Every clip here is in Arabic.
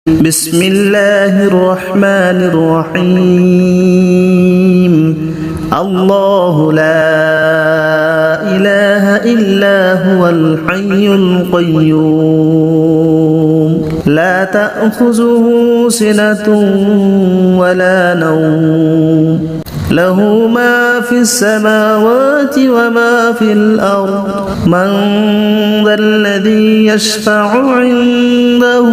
بسم الله الرحمن الرحيم الله لا إله إلا هو الحي القيوم لا تأخذه سنة ولا نوم له ما في السماوات وما في الأرض من ذا الذي يشفع عنده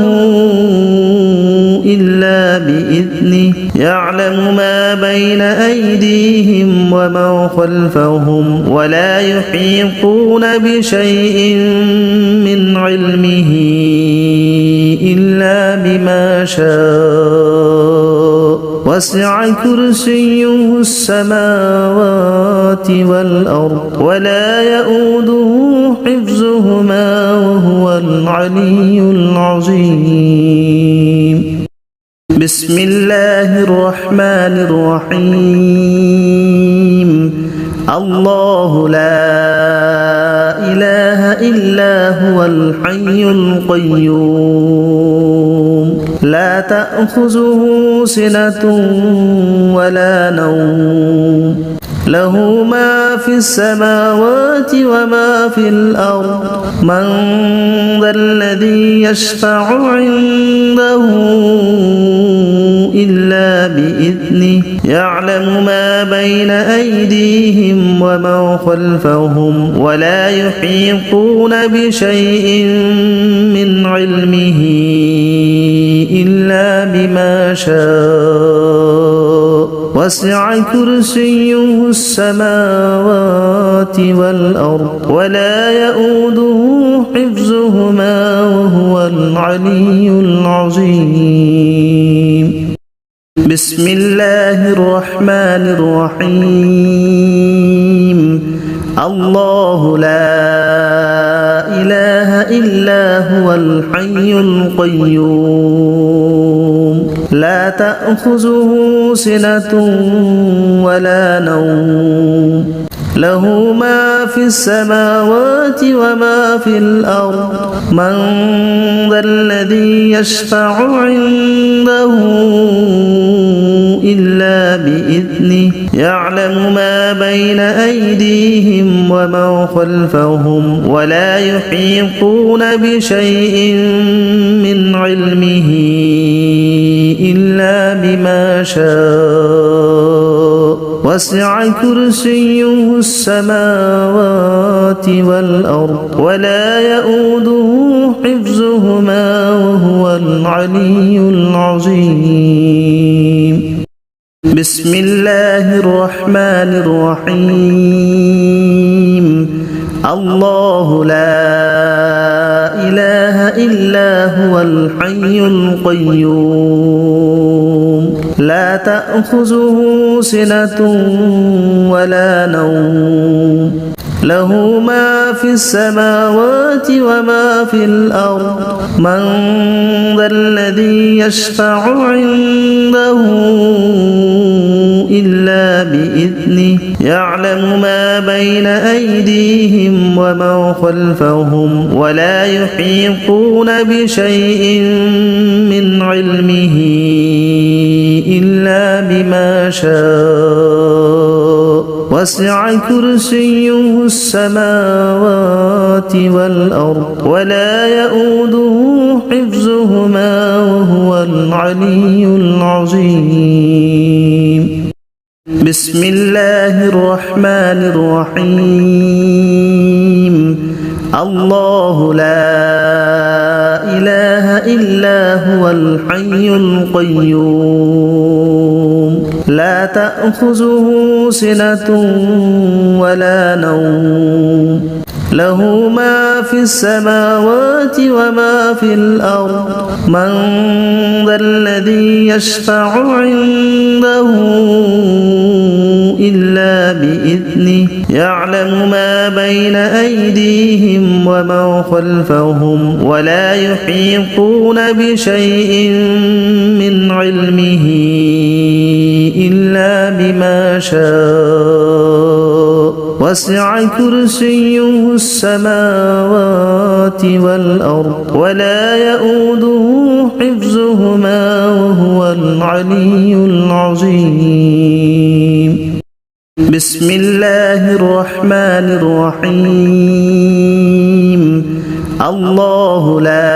إلا بإذنه يعلم ما بين أيديهم وما خلفهم ولا يحيطون بشيء من علمه إلا بما شاء وسع كرسيه السماوات والأرض ولا يؤوده حفظهما وهو العلي العظيم بسم الله الرحمن الرحيم الله لا إله إلا هو الحي القيوم لا تأخذه سنة ولا نوم له ما في السماوات وما في الأرض من ذا الذي يشفع عنده إلا بإذنه يعلم ما بين أيديهم وما خلفهم ولا يحيطون بشيء من علمه إلا بما شاء وسع كرسيه السماوات والأرض ولا يؤوده حفظهما وهو العلي العظيم بسم الله الرحمن الرحيم الله لا إله إلا هو الحي القيوم لا تأخذه سنة ولا نوم له ما في السماوات وما في الأرض من ذا الذي يشفع عنده إلا بإذنه يعلم ما بين أيديهم وما خلفهم ولا يحيطون بشيء من علمه إلا بما شاء وسع كرسيه السماوات والأرض ولا يؤوده حفظهما وهو العلي العظيم بسم الله الرحمن الرحيم الله لا إله إلا هو الحي القيوم لا تأخذه سنة ولا نوم له ما في السماوات وما في الأرض من ذا الذي يشفع عنده إلا بإذنه يعلم ما بين أيديهم وما خلفهم ولا يحيطون بشيء من علمه إلا بما شاء وسع كرسيه السماوات والأرض ولا يؤوده حفظهما وهو العلي العظيم بسم الله الرحمن الرحيم الله لا إله إلا هو الحي القيوم لا تأخذه سنة ولا نوم له ما في السماوات وما في الأرض من ذا الذي يشفع عنده إلا بإذنه يعلم ما بين أيديهم وما خلفهم ولا يحيطون بشيء من علمه إلا بما شاء وسع كرسيه السماوات والأرض ولا يؤوده حفظهما وهو العلي العظيم بسم الله الرحمن الرحيم الله لا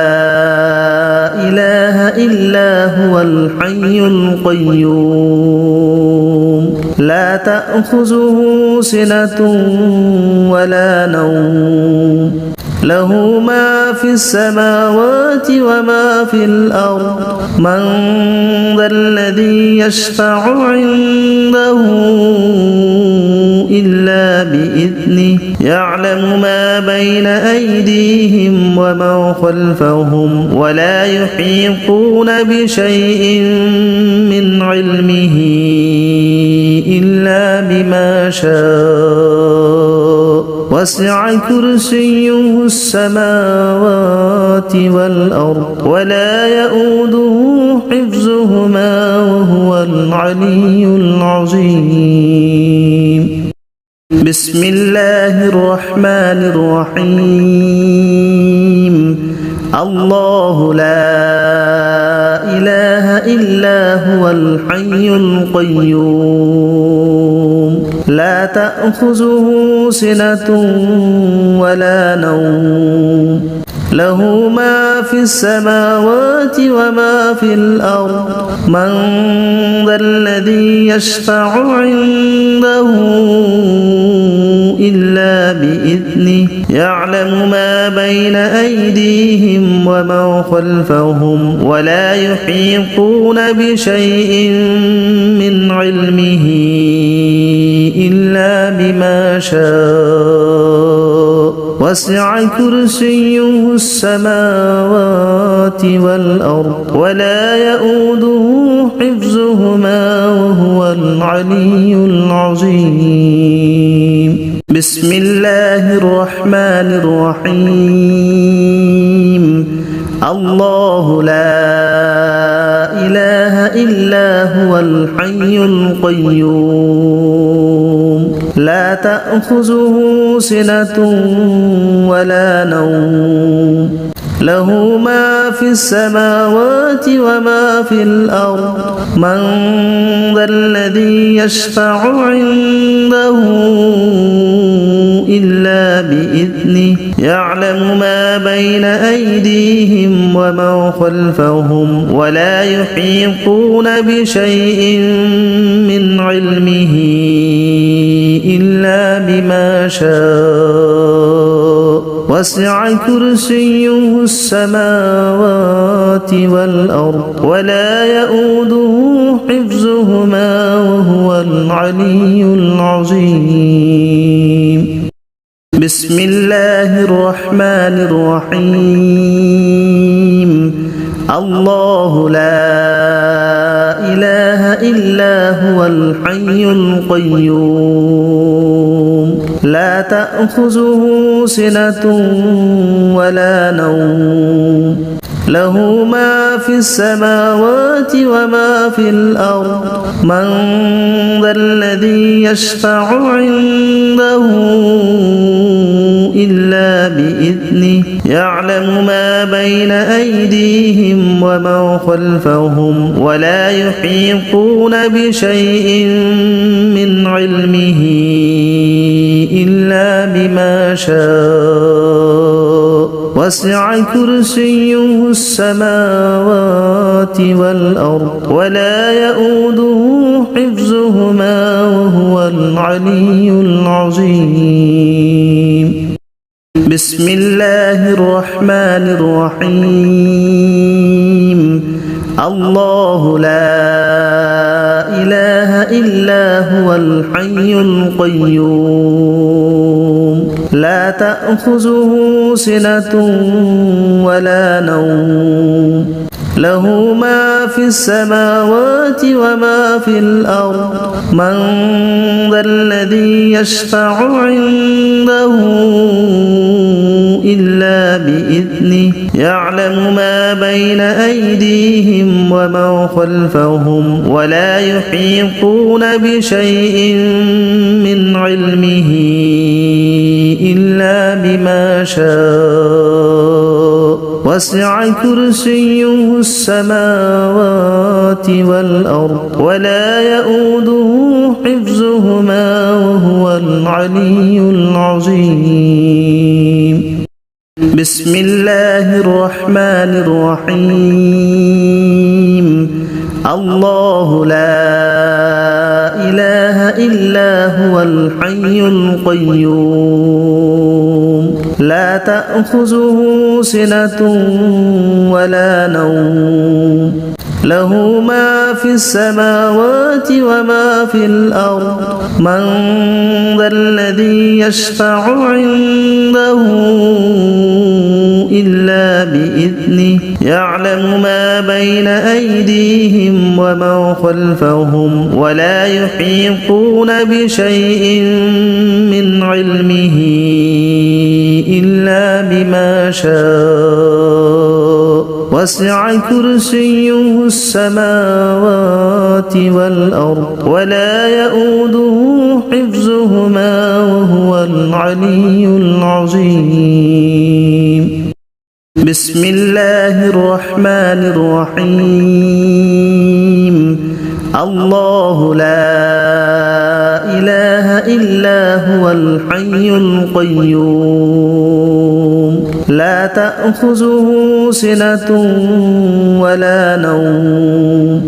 إله إلا هو الحي القيوم لا تأخذه سنة ولا نوم له ما في السماوات وما في الأرض من ذا الذي يشفع عنده إلا بإذنه يعلم ما بين أيديهم وما خلفهم ولا يحيطون بشيء من علمه إلا بما شاء وسع كرسيه السماوات والأرض ولا يؤوده حفظهما وهو العلي العظيم بسم الله الرحمن الرحيم الله لا إله إلا هو الحي القيوم لا تأخذه سنة ولا نوم له ما في السماوات وما في الأرض من ذا الذي يشفع عنده إلا بإذنه يعلم ما بين أيديهم وما خلفهم ولا يحيطون بشيء من علمه إلا بما شاء وسع كرسيه السماوات والأرض ولا يؤوده حفظهما وهو العلي العظيم بسم الله الرحمن الرحيم الله لا إله إلا هو الحي القيوم لا تأخذه سنة ولا نوم له ما في السماوات وما في الأرض من ذا الذي يشفع عنده إلا بإذنه يعلم ما بين أيديهم وما خلفهم ولا يحيطون بشيء من علمه إلا بما شاء وسع كرسيه السماوات والأرض ولا يؤوده حفظهما وهو العلي العظيم بسم الله الرحمن الرحيم الله لا إله إلا هو الحي القيوم لا تأخذه سنة ولا نوم له ما في السماوات وما في الأرض من ذا الذي يشفع عنده إلا بإذنه يعلم ما بين أيديهم وما خلفهم ولا يحيطون بشيء من علمه إلا بما شاء وسع كرسيه السماوات والأرض ولا يؤوده حفظهما وهو العلي العظيم بسم الله الرحمن الرحيم الله لا إله إلا هو الحي القيوم لا تأخذه سنة ولا نوم له ما في السماوات وما في الأرض من ذا الذي يشفع عنده إلا بإذنه يعلم ما بين أيديهم وما خلفهم ولا يحيطون بشيء من علمه إلا بما شاء وسع كرسيه السماوات والأرض ولا يؤوده حفظهما وهو العلي العظيم. بسم الله الرحمن الرحيم. الله لا إله إلا هو الحي القيوم لا تأخذه سنة ولا نوم له ما في السماوات وما في الأرض من ذا الذي يشفع عنده إلا بإذنه يعلم ما بين أيديهم وما خلفهم ولا يحيطون بشيء من علمه إلا بما شاء وسع كرسيه السماوات والأرض ولا يؤوده حفظهما وهو العلي العظيم. بسم الله الرحمن الرحيم. الله لا إله إلا هو الحي القيوم لا تأخذه سنة ولا نوم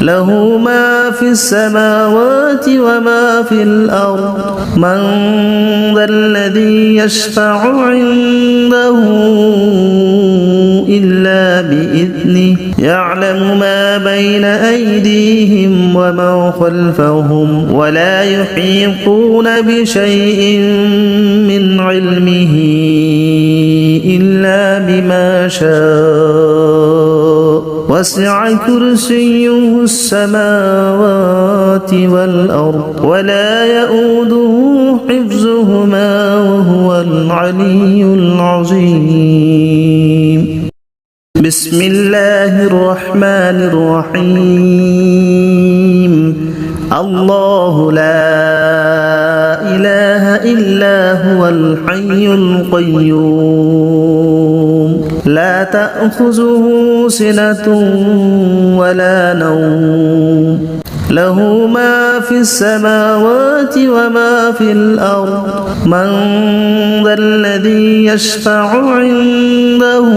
له ما في السماوات وما في الأرض من ذا الذي يشفع عنده إلا بإذنه يعلم ما بين أيديهم وما خلفهم ولا يحيطون بشيء من علمه إلا بما شاء وسع كرسيه السماوات والأرض ولا يؤوده حفظهما وهو العلي العظيم. بسم الله الرحمن الرحيم. الله لا إله إلا هو الحي القيوم لا تأخذه سنة ولا نوم له ما في السماوات وما في الأرض من ذا الذي يشفع عنده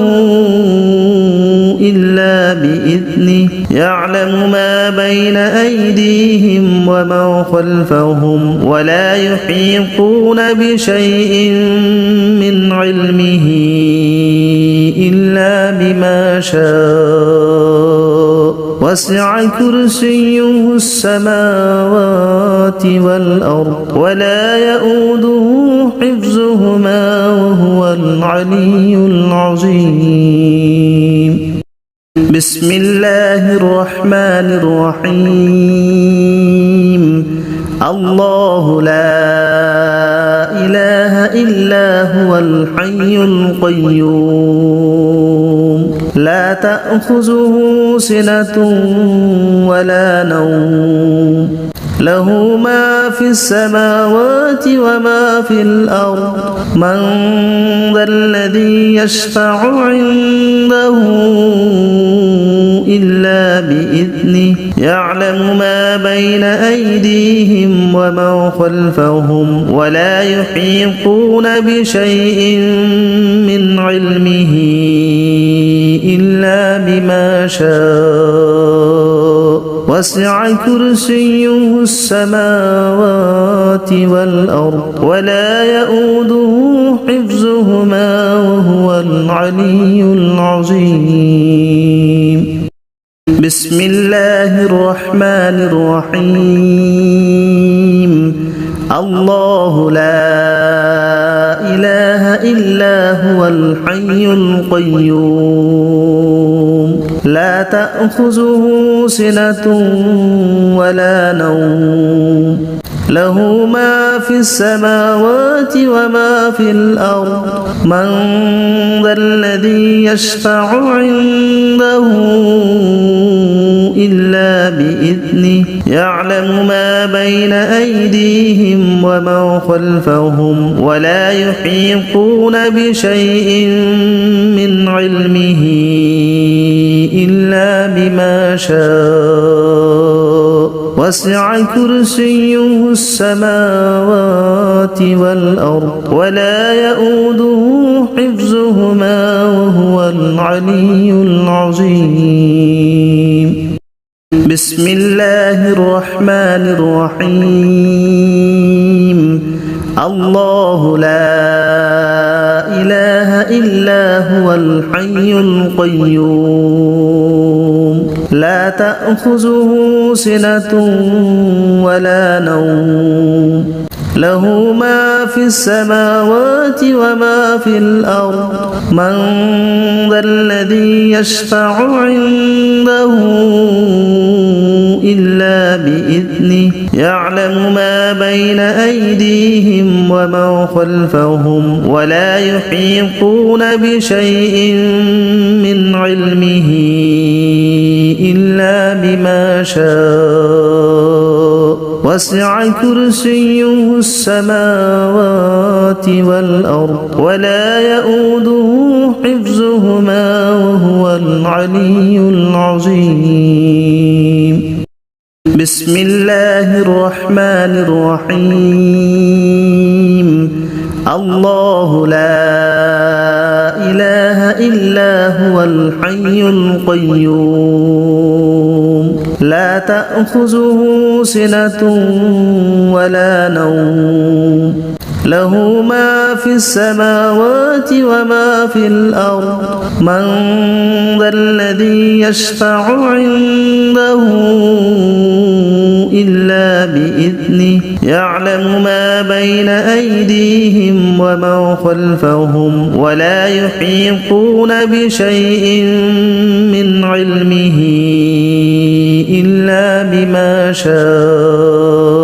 إلا بإذنه يعلم ما بين أيديهم وما خلفهم ولا يحيطون بشيء من علمه إلا بما شاء وسع كرسيه السماوات والأرض ولا يؤوده حفظهما وهو العلي العظيم. بسم الله الرحمن الرحيم. الله لا إله إلا هو الحي القيوم لا تأخذه سنة ولا نوم له ما في السماوات وما في الأرض من ذا الذي يشفع عنده إلا بإذنه يعلم ما بين أيديهم وما خلفهم ولا يحيطون بشيء من علمه إلا بما شاء وسع كرسيه السماوات والأرض ولا يؤوده حفظهما وهو العلي العظيم. بسم الله الرحمن الرحيم. الله لا إله إلا هو الحي القيوم لا تأخذه سنة ولا نوم له ما في السماوات وما في الأرض من ذا الذي يشفع عنده إلا بإذنه يعلم ما بين أيديهم وما خلفهم ولا يحيطون بشيء من علمه إلا بما شاء وسع كرسيه السماوات والأرض ولا يؤوده حفظهما وهو العلي العظيم بسم الله الرحمن الرحيم الله لا إله إلا هو الحي القيوم لا تأخذه سنة ولا نوم له ما في السماوات وما في الأرض من ذا الذي يشفع عنده إلا بإذنه يعلم ما بين أيديهم وما خلفهم ولا يحيطون بشيء من علمه إلا بما شاء وسع كرسيه السماوات والأرض ولا يؤوده حفظهما وهو العلي العظيم بسم الله الرحمن الرحيم الله لا إله إلا هو الحي القيوم لا تأخذه سنة ولا نوم له ما في السماوات وما في الأرض من ذا الذي يشفع عنده إلا بإذنه يعلم ما بين أيديهم وما خلفهم ولا يحيطون بشيء من علمه إلا بما شاء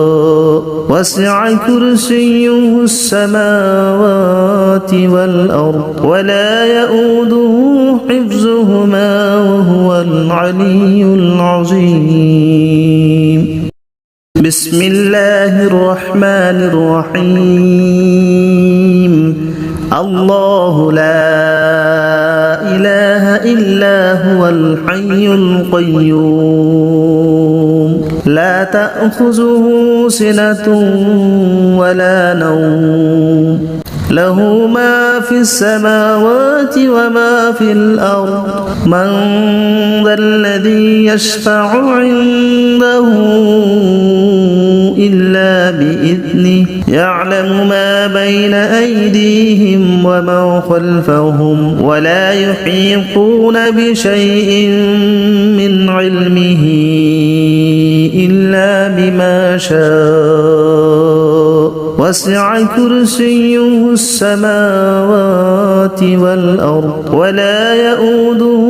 وسع كرسيه السماوات والأرض ولا يؤوده حفظهما وهو العلي العظيم بسم الله الرحمن الرحيم الله لا إله إلا هو الحي القيوم لا تأخذه سنة ولا نوم له ما في السماوات وما في الأرض من ذا الذي يشفع عنده إلا بإذنه يعلم ما بين أيديهم وما خلفهم ولا يحيطون بشيء من علمه إلا بما شاء وسع كرسيه السماوات والأرض ولا يؤوده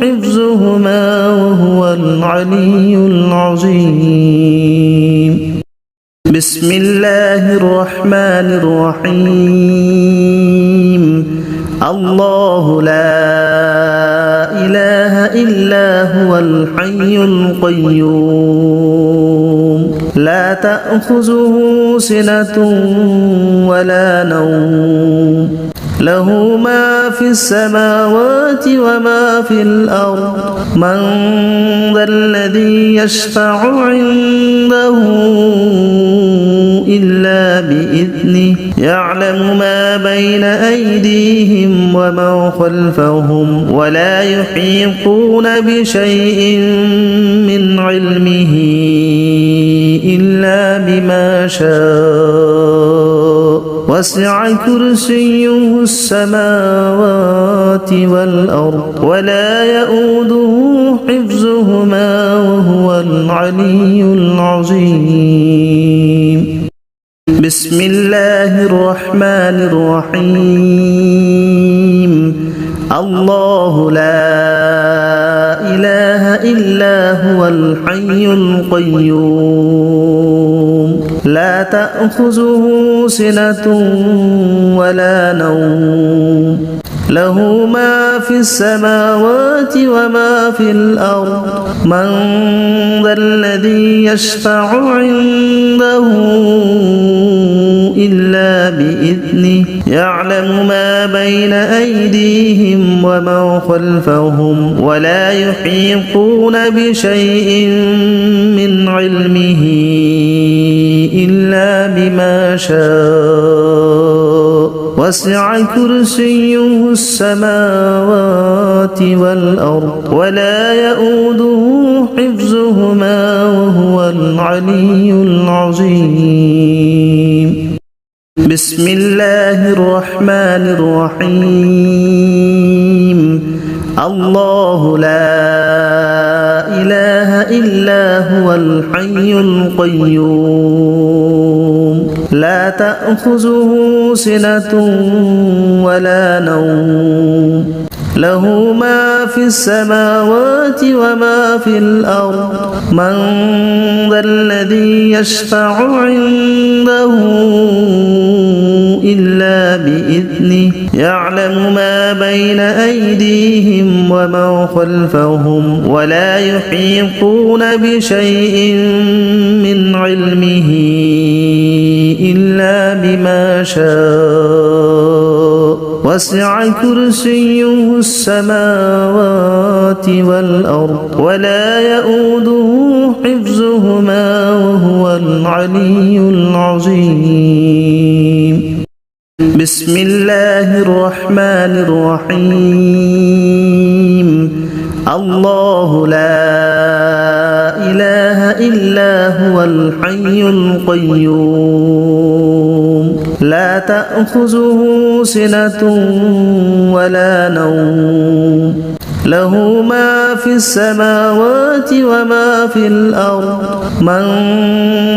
حفظهما وهو العلي العظيم بسم الله الرحمن الرحيم الله لا إله إلا هو الحي القيوم لا تأخذه سنة ولا نوم له ما في السماوات وما في الأرض من ذا الذي يشفع عنده إلا بإذنه يعلم ما بين أيديهم وما خلفهم ولا يحيطون بشيء من علمه إلا بما شاء وسع كرسيه السماوات والأرض ولا يؤوده حفظهما وهو العلي العظيم بسم الله الرحمن الرحيم الله لا إله إلا هو الحي القيوم لا تأخذه سنة ولا نوم له ما في السماوات وما في الأرض من ذا الذي يشفع عنده إلا بإذنه يعلم ما بين أيديهم وما خلفهم ولا يحيطون بشيء من علمه إلا بما شاء وسع كرسيه السماوات والأرض ولا يؤوده حفظهما وهو العلي العظيم بسم الله الرحمن الرحيم الله لا إله إلا هو الحي القيوم لا تأخذه سنة ولا نوم له ما في السماوات وما في الأرض من ذا الذي يشفع عنده إلا بإذنه يعلم ما بين أيديهم وما خلفهم ولا يحيطون بشيء من علمه إلا بما شاء وسع كرسيه السماوات والأرض ولا يؤوده حفظهما وهو العلي العظيم بسم الله الرحمن الرحيم الله لا إله إلا هو الحي القيوم لا تأخذه سنة ولا نوم له ما في السماوات وما في الأرض من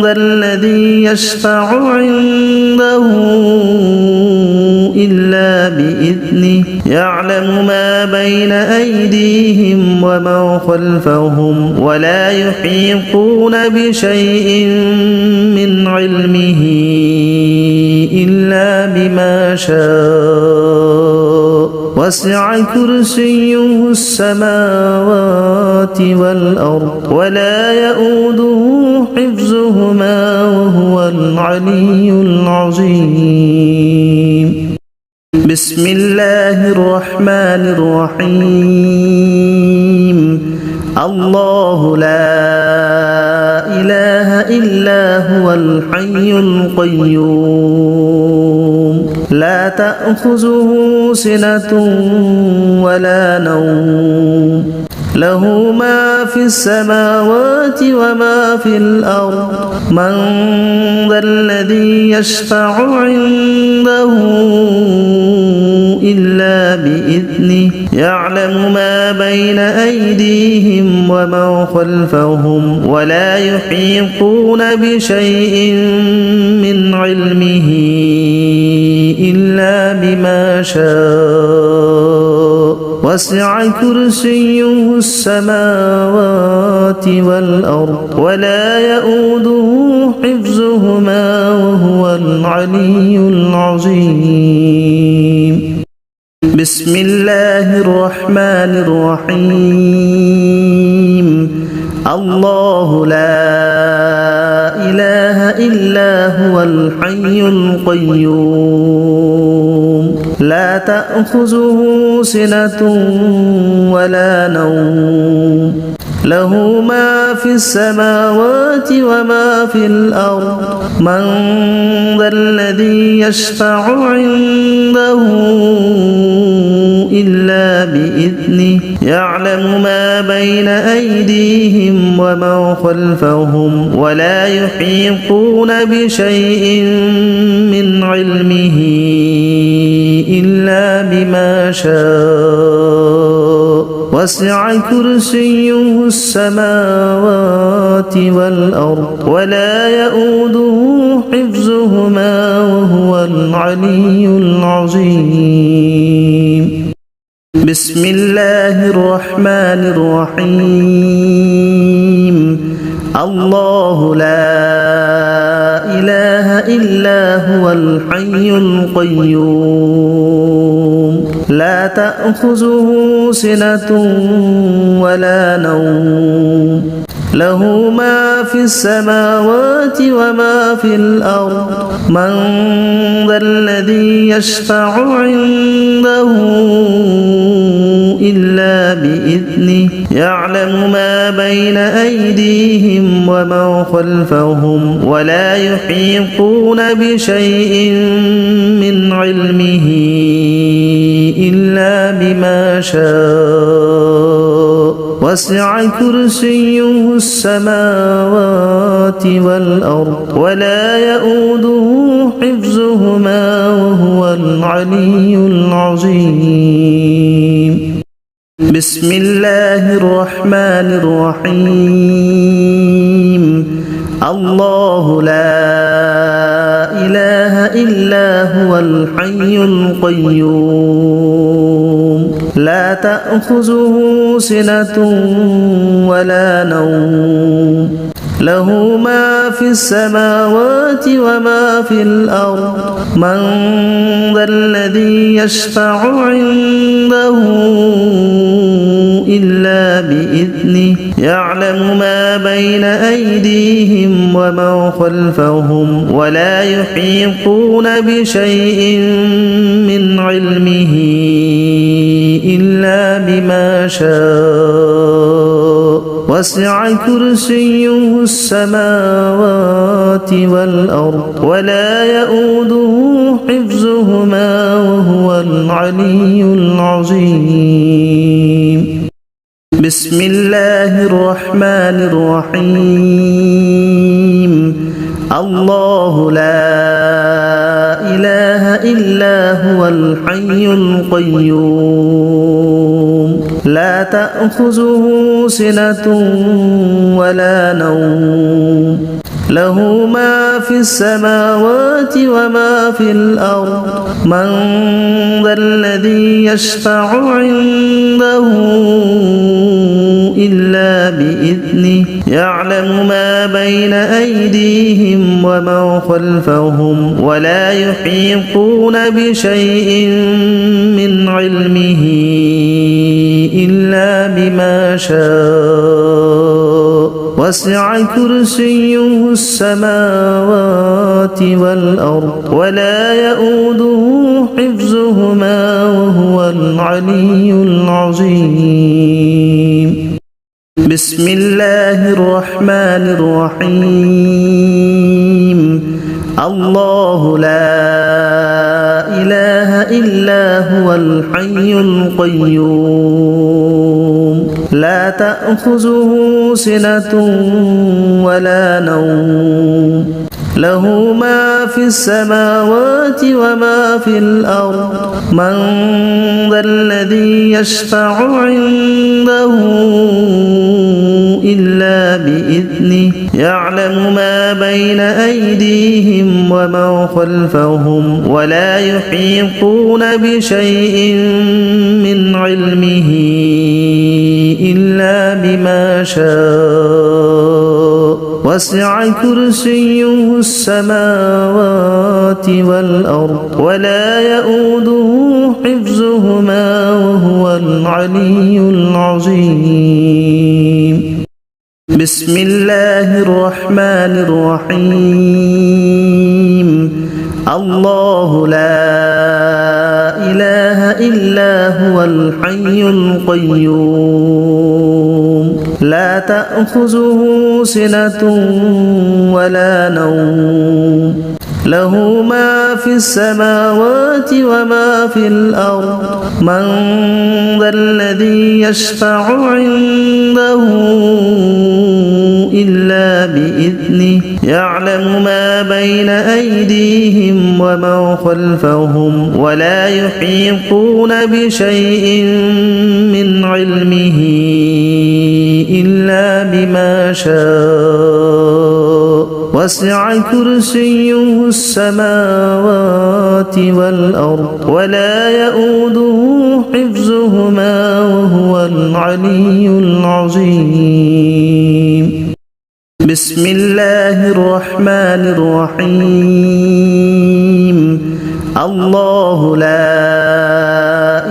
ذا الذي يشفع عنده إلا بإذنه يعلم ما بين أيديهم وما خلفهم ولا يحيطون بشيء من علمه إلا بما شاء وسع كرسيه السماوات والأرض ولا يؤوده حفظهما وهو العلي العظيم بسم الله الرحمن الرحيم الله لا إله إلا هو الحي القيوم لا تأخذه سنة ولا نوم له ما في السماوات وما في الأرض من ذا الذي يشفع عنده إلا بإذنه يعلم ما بين أيديهم وما خلفهم ولا يحيطون بشيء من علمه إلا بما شاء وسع كرسيه السماوات والأرض ولا يؤوده حفظهما وهو العلي العظيم بسم الله الرحمن الرحيم الله لا إله إلا هو الحي القيوم لا تأخذه سنة ولا نوم له ما في السماوات وما في الأرض من ذا الذي يشفع عنده إلا بإذنه يعلم ما بين أيديهم وما خلفهم ولا يحيطون بشيء من علمه إلا بما شاء وسع كرسيه السماوات والأرض ولا يؤوده حفظهما وهو العلي العظيم بسم الله الرحمن الرحيم الله لا إله إلا هو الحي القيوم لا تأخذه سنة ولا نوم له ما في السماوات وما في الأرض من ذا الذي يشفع عنده إلا بإذنه يعلم ما بين أيديهم وما خلفهم ولا يحيطون بشيء من علمه إلا بما شاء وسع كرسيه السماوات والأرض ولا يؤوده حفظهما وهو العلي العظيم بسم الله الرحمن الرحيم الله لا إله إلا هو الحي القيوم لا تأخذه سنة ولا نوم له ما في السماوات وما في الأرض من ذا الذي يشفع عنده إلا بإذنه يعلم ما بين أيديهم وما خلفهم ولا يحيطون بشيء من علمه إلا بما شاء وسع كرسيه السماوات والأرض ولا يؤوده حفظهما وهو العلي العظيم بسم الله الرحمن الرحيم الله لا إله إلا هو الحي القيوم لا تأخذه سنة ولا نوم له ما في السماوات وما في الأرض من ذا الذي يشفع عنده إلا بإذنه يعلم ما بين أيديهم وما خلفهم ولا يحيطون بشيء من علمه إلا بما شاء وسع كرسيه السماوات والأرض ولا يؤوده حفظهما وهو العلي العظيم بسم الله الرحمن الرحيم الله لا إله إلا هو الحي القيوم لا تأخذه سنة ولا نوم له ما في السماوات وما في الأرض من ذا الذي يشفع عنده إلا بإذنه يعلم ما بين أيديهم وما خلفهم ولا يحيطون بشيء من علمه إلا بما شاء وسع كرسيه السماوات والأرض ولا يؤوده حفظهما وهو العلي العظيم بسم الله الرحمن الرحيم الله لا إله إلا هو الحي القيوم لا تأخذه سنة ولا نوم له ما في السماوات وما في الأرض من ذا الذي يشفع عنده إلا بإذنه يعلم ما بين أيديهم وما خلفهم ولا يحيطون بشيء من علمه إلا بما شاء وسع كرسيه السماوات والأرض ولا يؤوده حفظهما وهو العلي العظيم بسم الله الرحمن الرحيم الله لا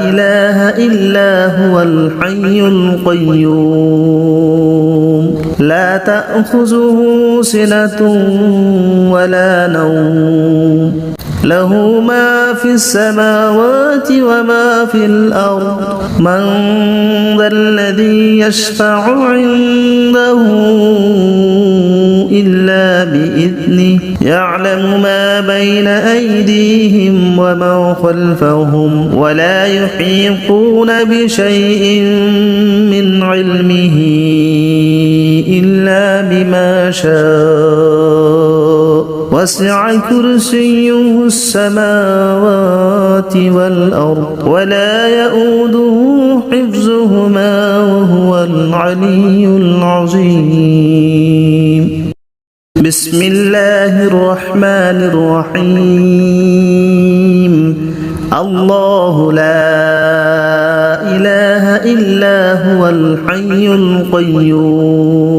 إله إلا هو الحي القيوم لا تأخذه سنة ولا نوم له ما في السماوات وما في الأرض من ذا الذي يشفع عنده إلا بإذنه يعلم ما بين أيديهم وما خلفهم ولا يحيطون بشيء من علمه إلا بما شاء وسع كرسيه السماوات والأرض ولا يؤوده حفظهما وهو العلي العظيم بسم الله الرحمن الرحيم الله لا إله إلا هو الحي القيوم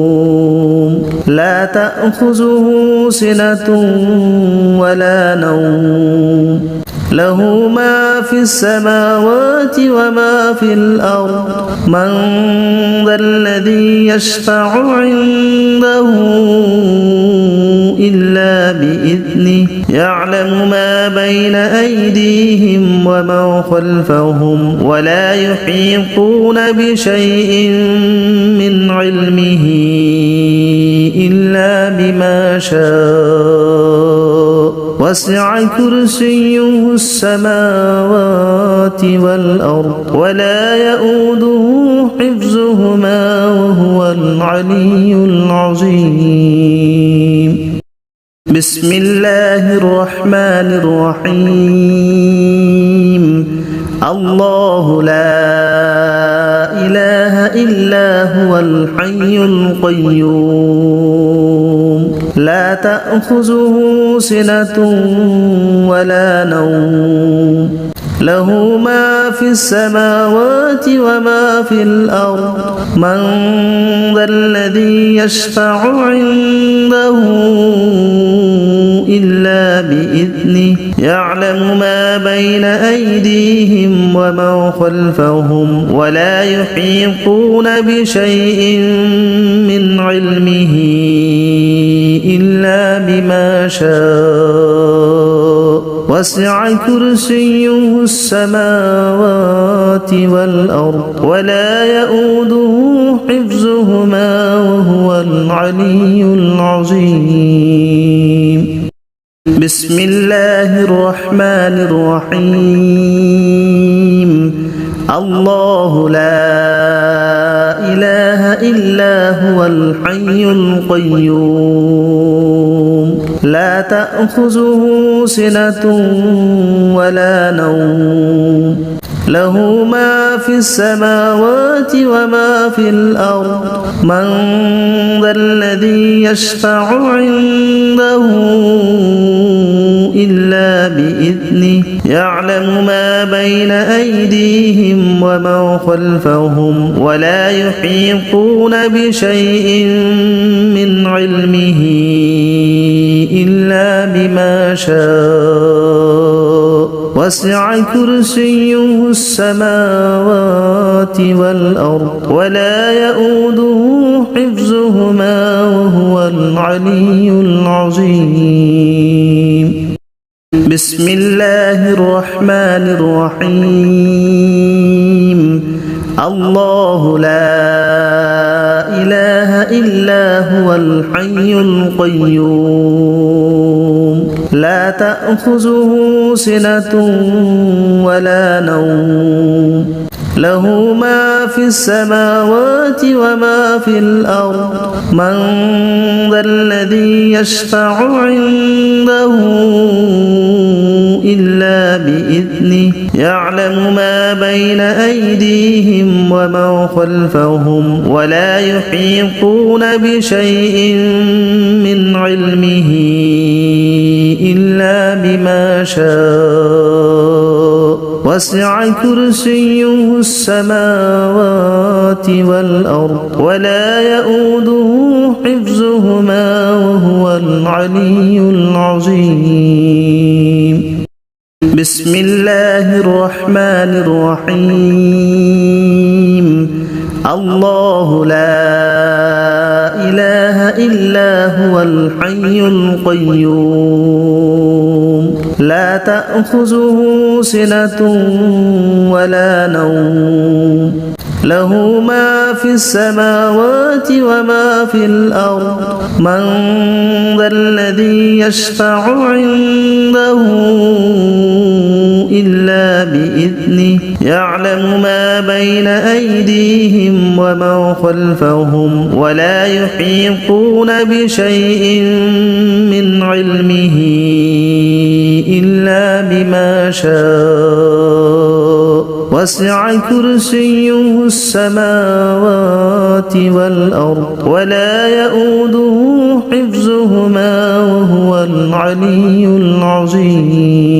لا تأخذه سنة ولا نوم له ما في السماوات وما في الأرض من ذا الذي يشفع عنده إلا بإذنه يعلم ما بين أيديهم وما خلفهم ولا يحيطون بشيء من علمه إلا بما شاء وسع كرسيه السماوات والأرض ولا يؤوده حفظهما وهو العلي العظيم بسم الله الرحمن الرحيم الله لا إله إلا هو الحي القيوم لا تأخذه سنة ولا نوم له ما في السماوات وما في الأرض من ذا الذي يشفع عنده إلا بإذنه يعلم ما بين أيديهم وما خلفهم ولا يحيطون بشيء من علمه إلا بما شاء وسع كرسيه السماوات والأرض ولا يؤوده حفظهما وهو العلي العظيم بسم الله الرحمن الرحيم الله لا إله إلا هو الحي القيوم لا تأخذه سنة ولا نوم له ما في السماوات وما في الأرض من ذا الذي يشفع عنده إلا بإذنه يعلم ما بين أيديهم وما خلفهم ولا يحيطون بشيء من علمه إلا بما شاء وسع كرسيه السماوات والأرض ولا يؤوده حفظهما وهو العلي العظيم بسم الله الرحمن الرحيم الله لا إله إلا هو الحي القيوم لا تأخذه سنة ولا نوم له ما في السماوات وما في الأرض من ذا الذي يشفع عنده إلا بإذنه يعلم ما بين أيديهم وما خلفهم ولا يحيطون بشيء من علمه إلا بما شاء وسع كرسيه السماوات والأرض ولا يؤوده حفظهما العلي العظيم. بسم الله الرحمن الرحيم. الله لا إله إلا هو الحي القيوم لا تأخذه سنة ولا نوم له ما في السماوات وما في الأرض من ذا الذي يشفع عنده إلا بإذنه يعلم ما بين أيديهم وما خلفهم ولا يحيطون بشيء من علمه إلا بما شاء وسع كرسيه السماوات والأرض ولا يؤوده حفظهما وهو العلي العظيم.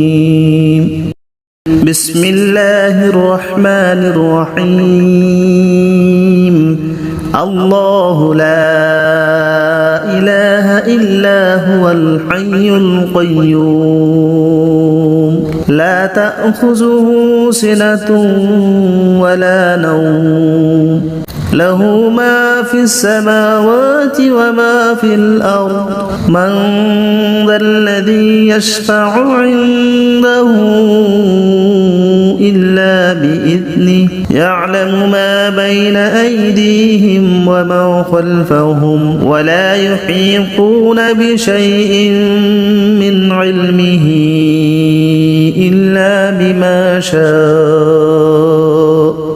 بسم الله الرحمن الرحيم. الله لا إله إلا هو الحي القيوم لا تأخذه سنة ولا نوم له ما في السماوات وما في الأرض من ذا الذي يشفع عنده إلا بإذنه يعلم ما بين أيديهم وما خلفهم ولا يحيطون بشيء من علمه إلا بما شاء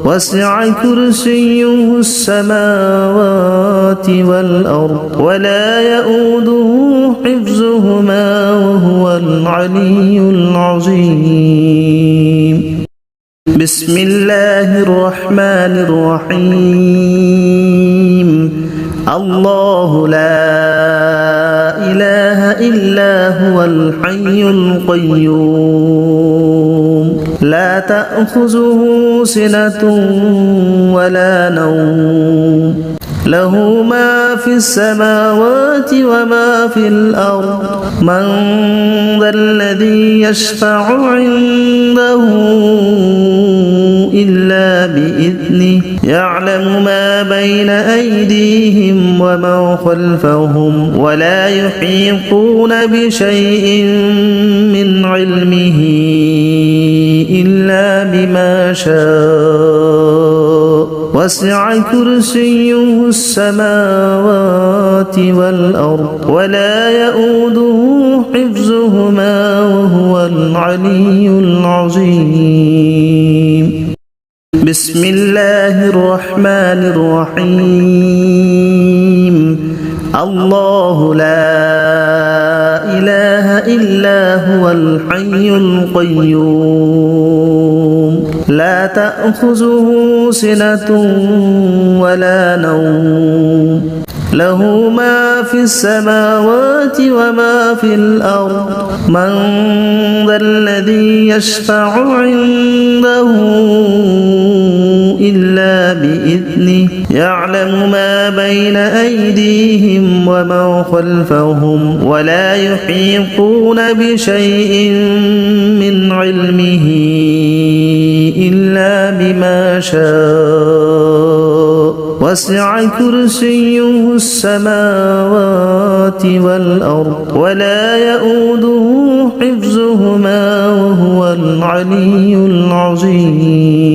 وسع كرسيه السماوات والأرض ولا يؤوده حفظهما وهو العلي العظيم. بسم الله الرحمن الرحيم. الله لا إله إلا هو الحي القيوم لا تأخذه سنة ولا نوم له ما في السماوات وما في الأرض من ذا الذي يشفع عنده إلا بإذنه يعلم ما بين أيديهم وما خلفهم ولا يحيطون بشيء من علمه إلا بما شاء وسع كرسيه السماوات والأرض ولا يؤوده حفظهما وهو العلي العظيم. بسم الله الرحمن الرحيم. الله لا إله إلا هو الحي القيوم لا تأخذه سنة ولا نوم له ما في السماوات وما في الأرض من ذا الذي يشفع عنده إلا بإذنه يعلم ما بين أيديهم وما خلفهم ولا يحيطون بشيء من علمه إلا بما شاء وسع كرسيه السماوات والأرض ولا يؤوده حفظهما وهو العلي العظيم.